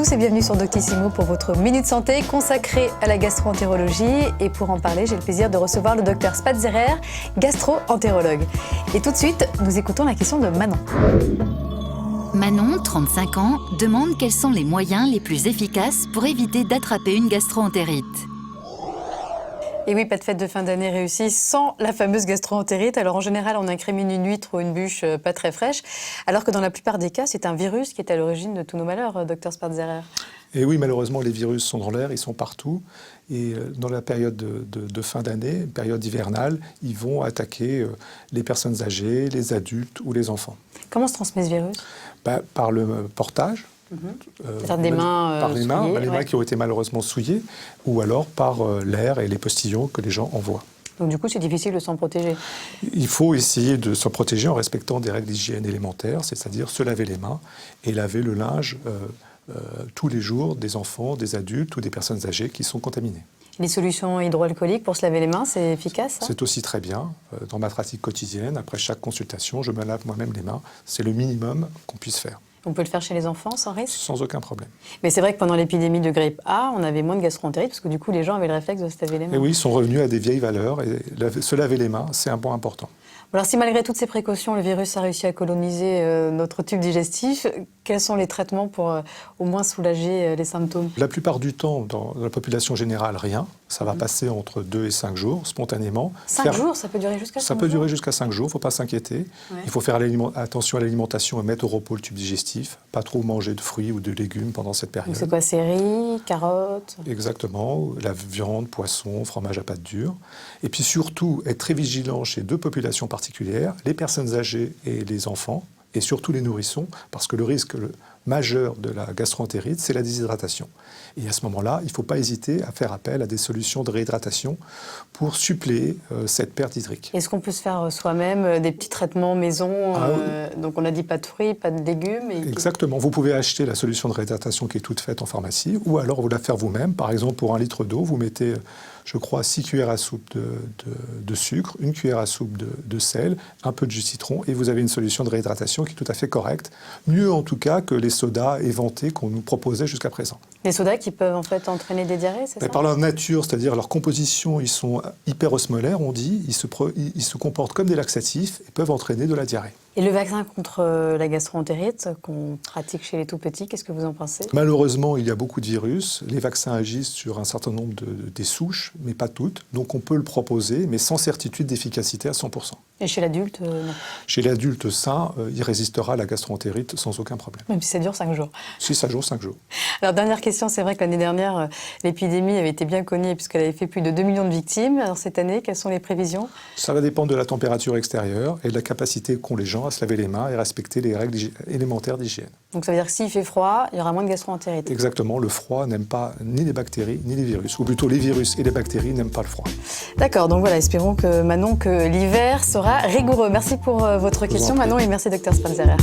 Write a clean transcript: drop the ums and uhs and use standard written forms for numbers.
tous et bienvenue sur Doctissimo pour votre Minute Santé consacrée à la gastro-entérologie. Et pour en parler, j'ai le plaisir de recevoir le docteur Spatzerer, gastro-entérologue. Et tout de suite, nous écoutons la question de Manon. Manon, 35 ans, demande quels sont les moyens les plus efficaces pour éviter d'attraper une gastro-entérite. Et oui, pas de fête de fin d'année réussie sans la fameuse gastro-entérite. Alors en général, on incrimine une huître ou une bûche pas très fraîche, alors que dans la plupart des cas, c'est un virus qui est à l'origine de tous nos malheurs, docteur Spatzerer. Et oui, malheureusement, les virus sont dans l'air, ils sont partout. Et dans la période de fin d'année, période hivernale, ils vont attaquer les personnes âgées, les adultes ou les enfants. Comment se transmet ce virus ? Par le portage. Par les mains les mains qui ont été malheureusement souillées, ou alors par l'air et les postillons que les gens envoient. Donc du coup, c'est difficile de s'en protéger. Il faut essayer de s'en protéger en respectant des règles d'hygiène élémentaires, c'est-à-dire se laver les mains et laver le linge tous les jours des enfants, des adultes ou des personnes âgées qui sont contaminées. Les solutions hydroalcooliques pour se laver les mains, c'est efficace, ça ? C'est aussi très bien. Dans ma pratique quotidienne, après chaque consultation, je me lave moi-même les mains. C'est le minimum qu'on puisse faire. On peut le faire chez les enfants sans risque ? Sans aucun problème. Mais c'est vrai que pendant l'épidémie de grippe A, on avait moins de gastro-entérite parce que du coup, les gens avaient le réflexe de se laver les mains. Et oui, ils sont revenus à des vieilles valeurs et se laver les mains, c'est un point important. Alors si malgré toutes ces précautions, le virus a réussi à coloniser notre tube digestif, quels sont les traitements pour au moins soulager les symptômes ? La plupart du temps, dans la population générale, rien. Ça va passer entre 2 et 5 jours, spontanément. 5 jours, ça peut durer jusqu'à 5 jours ? Ça peut durer jusqu'à 5 jours, il ne faut pas s'inquiéter. Ouais. Il faut faire attention à l'alimentation et mettre au repos le tube digestif. Pas trop manger de fruits ou de légumes pendant cette période. Donc c'est quoi, c'est riz, carottes ? Exactement, la viande, poisson, fromage à pâte dure. Et puis surtout, être très vigilant chez deux populations particulières, les personnes âgées et les enfants, et surtout les nourrissons, parce que le risque majeur de la gastro-entérite, c'est la déshydratation. Et à ce moment-là, il ne faut pas hésiter à faire appel à des solutions de réhydratation pour suppléer cette perte hydrique. Est-ce qu'on peut se faire soi-même des petits traitements maison Donc on a dit pas de fruits, pas de légumes. Exactement. Vous pouvez acheter la solution de réhydratation qui est toute faite en pharmacie, ou alors vous la faire vous-même. Par exemple, pour 1 litre d'eau, vous mettez, je crois, 6 cuillères à soupe de sucre, 1 cuillère à soupe de sel, un peu de jus de citron, et vous avez une solution de réhydratation qui est tout à fait correcte. Mieux en tout cas que les sodas éventés qu'on nous proposait jusqu'à présent. Les sodas qui peuvent en fait entraîner des diarrhées, c'est ça ? Par leur nature, c'est-à-dire leur composition, ils sont hyperosmolaires, on dit, ils se comportent comme des laxatifs et peuvent entraîner de la diarrhée. Et le vaccin contre la gastro-entérite qu'on pratique chez les tout-petits, qu'est-ce que vous en pensez ? Malheureusement, il y a beaucoup de virus. Les vaccins agissent sur un certain nombre des souches, mais pas toutes. Donc on peut le proposer, mais sans certitude d'efficacité à 100%. Et chez l'adulte, non ? Chez l'adulte sain, il résistera à la gastro-entérite sans aucun problème. Même si ça dure 5 jours. Si ça dure 5 jours. Alors dernière question, c'est vrai que l'année dernière, l'épidémie avait été bien connue puisqu'elle avait fait plus de 2 millions de victimes. Alors cette année, quelles sont les prévisions ? Ça va dépendre de la température extérieure et de la capacité qu'ont les gens à se laver les mains et respecter les règles élémentaires d'hygiène. Donc ça veut dire que s'il fait froid, il y aura moins de gastro-entérite. Exactement, le froid n'aime pas ni les bactéries ni les virus, ou plutôt les virus et les bactéries n'aiment pas le froid. D'accord, donc voilà, espérons que Manon, que l'hiver sera rigoureux. Merci pour votre question Manon et merci docteur Spatzerer.